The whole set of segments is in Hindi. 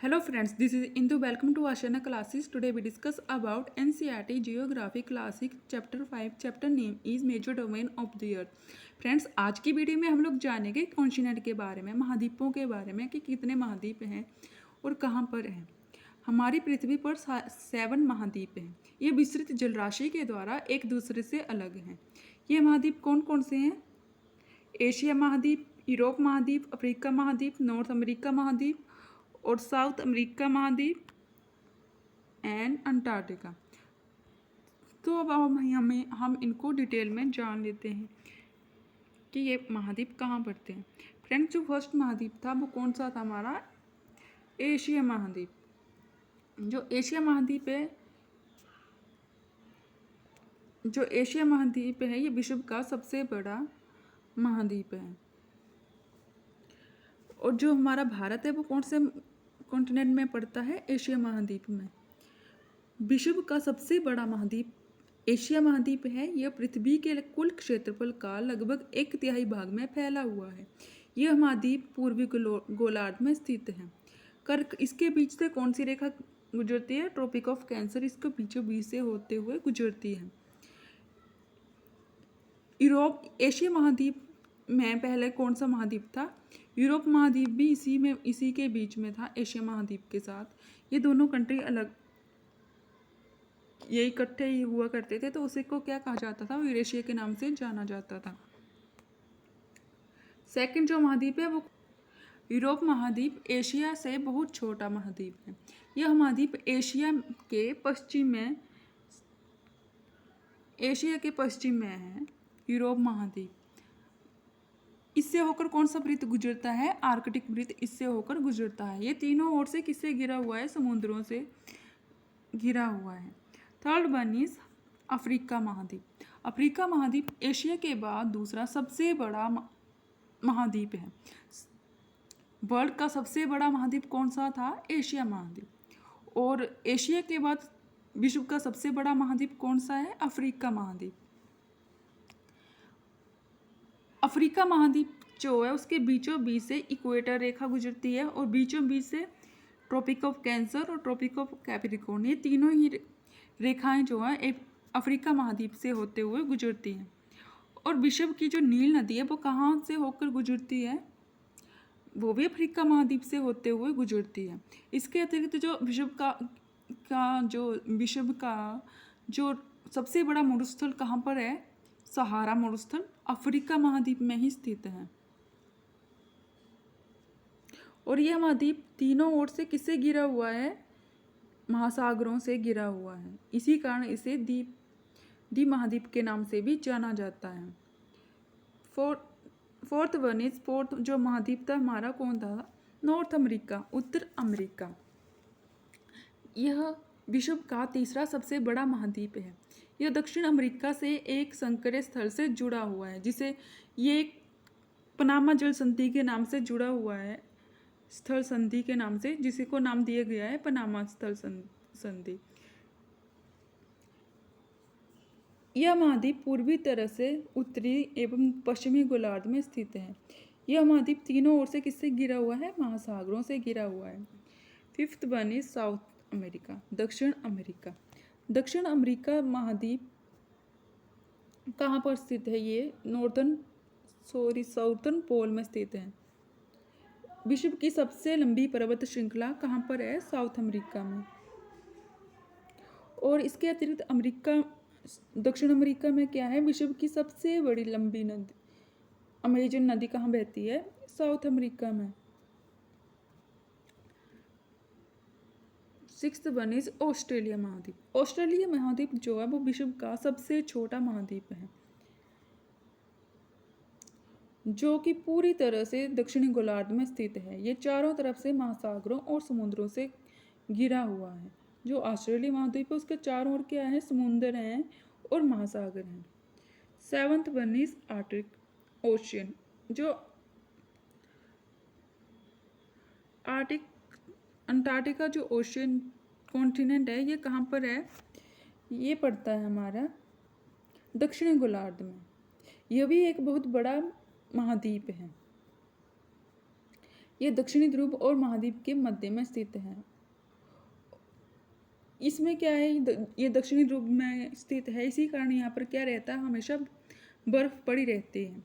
Hello friends, this is Indu. Welcome to Ashana classes. Today we discuss about NCERT Geography Classic Chapter 5. Chapter name is Major Domain of the Earth. Friends, आज की वीडियो में हम लोग जानेंगे कॉन्टिनेंट के बारे में, महाद्वीपों के बारे में कि कितने महाद्वीप हैं और कहाँ पर हैं। हमारी पृथ्वी पर 7 महाद्वीप हैं। ये विस्तृत जलराशि के द्वारा एक दूसरे से अलग हैं। ये महाद्वीप कौन कौन से हैं? एशिया महाद्वीप, यूरोप महाद्वीप, अफ्रीका महाद्वीप, नॉर्थ अमेरिका महाद्वीप और साउथ अमेरिका महाद्वीप एंड अंटार्कटिका। तो अब हम इनको डिटेल में जान लेते हैं कि ये महाद्वीप कहाँ पड़ते हैं। फ्रेंड्स, जो फर्स्ट महाद्वीप था वो कौन सा था? हमारा एशिया महाद्वीप। जो एशिया महाद्वीप है ये विश्व का सबसे बड़ा महाद्वीप है। और जो हमारा भारत है वो कौन से कॉन्टिनेंट में पड़ता है? एशिया महाद्वीप में। विश्व का सबसे बड़ा महाद्वीप एशिया महाद्वीप है। यह पृथ्वी के कुल क्षेत्रफल का लगभग 1/3 भाग में फैला हुआ है। यह महाद्वीप पूर्वी गोलार्ध में स्थित है। इसके बीच से कौन सी रेखा गुजरती है? ट्रॉपिक ऑफ कैंसर इसके बीचों बीच से होते हुए गुजरती है। एशिया महाद्वीप में पहले कौन सा महाद्वीप था? यूरोप महाद्वीप भी इसी के बीच में था एशिया महाद्वीप के साथ। ये दोनों कंट्री अलग ये इकट्ठे ही हुआ करते थे, तो उसे को क्या कहा जाता था? यूरेशिया के नाम से जाना जाता था। सेकंड जो महाद्वीप है वो यूरोप महाद्वीप एशिया से बहुत छोटा महाद्वीप है। यह महाद्वीप एशिया के पश्चिम में है। यूरोप महाद्वीप इससे होकर कौन सा वृत्त गुजरता है? आर्कटिक वृत्त इससे होकर गुजरता है। ये तीनों ओर से किससे घिरा हुआ है? समुद्रों से घिरा हुआ है। थर्ड वन इज अफ्रीका महाद्वीप। अफ्रीका महाद्वीप एशिया के बाद दूसरा सबसे बड़ा महाद्वीप है। वर्ल्ड का सबसे बड़ा महाद्वीप कौन सा था? एशिया महाद्वीप। और एशिया के बाद विश्व का सबसे बड़ा महाद्वीप कौन सा है? अफ्रीका महाद्वीप। अफ्रीका महाद्वीप जो है उसके बीचों बीच से इक्वेटर रेखा गुजरती है और बीचों बीच से ट्रॉपिक ऑफ कैंसर और ट्रॉपिक ऑफ कैप्रिकॉर्न, ये तीनों ही रेखाएं जो है एक अफ्रीका महाद्वीप से होते हुए गुजरती हैं। और विश्व की जो नील नदी है वो कहाँ से होकर गुजरती है? वो भी अफ्रीका महाद्वीप से होते हुए गुजरती है। इसके अतिरिक्त जो विश्व का जो सबसे बड़ा मरुस्थल कहाँ पर है? सहारा मरुस्थल अफ्रीका महाद्वीप में ही स्थित है। और यह महाद्वीप तीनों ओर से किससे घिरा हुआ है? महासागरों से घिरा हुआ है। इसी कारण इसे द्वीप महाद्वीप के नाम से भी जाना जाता है। फोर्थ जो महाद्वीप था हमारा कौन था? नॉर्थ अमेरिका, उत्तर अमेरिका। यह विश्व का तीसरा सबसे बड़ा महाद्वीप है। यह दक्षिण अमेरिका से एक संकरे स्थल से जुड़ा हुआ है, जिसे ये एक पनामा जल संधि के नाम से जुड़ा हुआ है, स्थल संधि के नाम से, जिसे को नाम दिया गया है पनामा स्थल संधि। यह महाद्वीप पूर्वी तरफ से उत्तरी एवं पश्चिमी गोलार्ध में स्थित है। यह महाद्वीप तीनों ओर से किससे घिरा हुआ है? महासागरों से घिरा हुआ है। Fifth one is south America, दक्षिण अमेरिका। दक्षिण अमेरिका महाद्वीप कहाँ पर स्थित है? ये साउथर्न पोल में स्थित है। विश्व की सबसे लंबी पर्वत श्रृंखला कहाँ पर है? साउथ अमेरिका में। और इसके अतिरिक्त दक्षिण अमेरिका में क्या है? विश्व की सबसे बड़ी लंबी नदी अमेजन नदी कहाँ बहती है? साउथ अमेरिका में। सिक्स्थ वन इज ऑस्ट्रेलिया महाद्वीप। ऑस्ट्रेलिया महाद्वीप जो है वो विश्व का सबसे छोटा महाद्वीप है, जो कि पूरी तरह से दक्षिणी गोलार्ध में स्थित है। ये चारों तरफ से महासागरों और समुद्रों से घिरा हुआ है। जो ऑस्ट्रेलिया महाद्वीप है उसके चारों ओर क्या है? समुद्र हैं और महासागर हैं। Seventh one is Arctic ocean. जो अंटार्कटिका जो ओशियन कॉन्टिनेंट है ये कहाँ पर है? ये पड़ता है हमारा दक्षिणी गोलार्ध में। यह भी एक बहुत बड़ा महाद्वीप है। यह दक्षिणी ध्रुव और महाद्वीप के मध्य में स्थित है। इसमें क्या है, ये दक्षिणी ध्रुव में स्थित है, इसी कारण यहाँ पर क्या रहता है, हमेशा बर्फ पड़ी रहती है।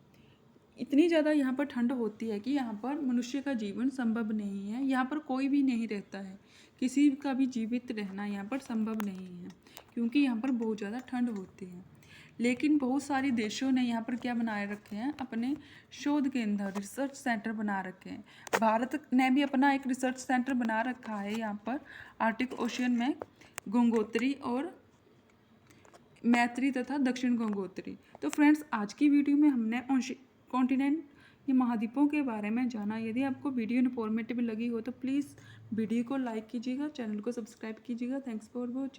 इतनी ज़्यादा यहाँ पर ठंड होती है कि यहाँ पर मनुष्य का जीवन संभव नहीं है। यहाँ पर कोई भी नहीं रहता है, किसी का भी जीवित रहना यहाँ पर संभव नहीं है, क्योंकि यहाँ पर बहुत ज़्यादा ठंड होती है। लेकिन बहुत सारे देशों ने यहाँ पर क्या बनाए रखे हैं, अपने शोध केंद्र, रिसर्च सेंटर बना रखे हैं। भारत ने भी अपना एक रिसर्च सेंटर बना रखा है यहाँ पर आर्कटिक ओशियन में, गंगोत्री और मैत्री तथा दक्षिण गंगोत्री। तो फ्रेंड्स, आज की वीडियो में हमने कॉन्टिनेंट या महाद्वीपों के बारे में जाना। यदि आपको वीडियो इन्फॉर्मेटिव लगी हो तो प्लीज़ वीडियो को लाइक कीजिएगा, चैनल को सब्सक्राइब कीजिएगा। Thanks for watching.